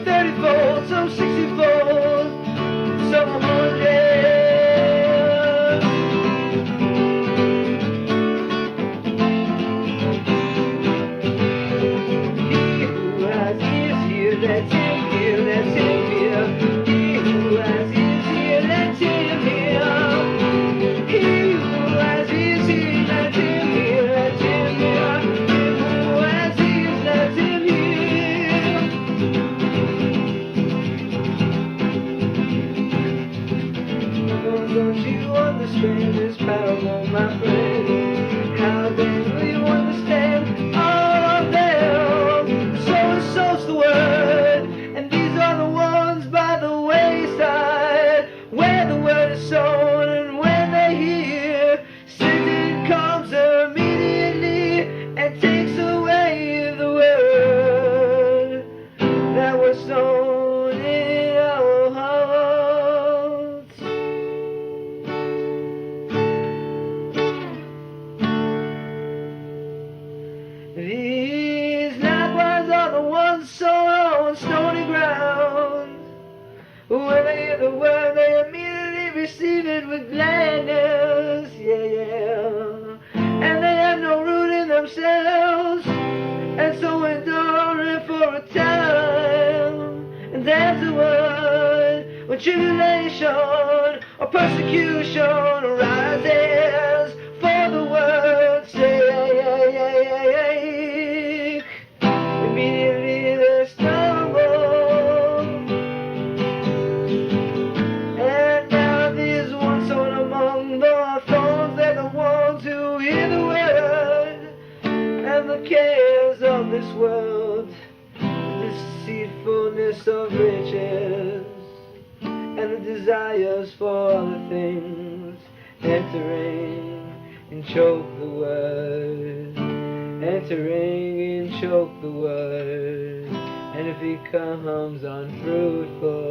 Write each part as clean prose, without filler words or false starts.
30-fold, some 60-fold, some 100. He who has ears here, let him hear, let him hear. He who has ears here, let him hear. He who has ears here, let him hear, let him hear. He who has ears, let him hear. Oh, don't you understand this parable, my friend? How then will you understand all of them? The soul and soul's the word, and these are the ones by the wayside, where the word is sown, and when they hear, Satan comes immediately and takes away the word that was sown in our hearts. These likewise are the ones sown on stony ground. When they hear the word, they immediately receive it with gladness, yeah. And they have no root in themselves, and so endure it for a time. And that's the word when tribulation or persecution arises for the word's sake. Immediately they stumble. And now these ones sown among the thorns, they're the ones who hear the word, and the cares of this world, the deceitfulness of riches, and the desires for other things, entering and choke the word, entering and choke the word, and it becomes unfruitful.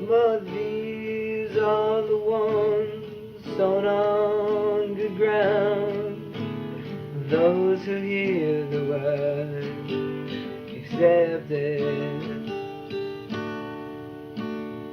But these are the ones sown on good ground, those who hear the word, accept it,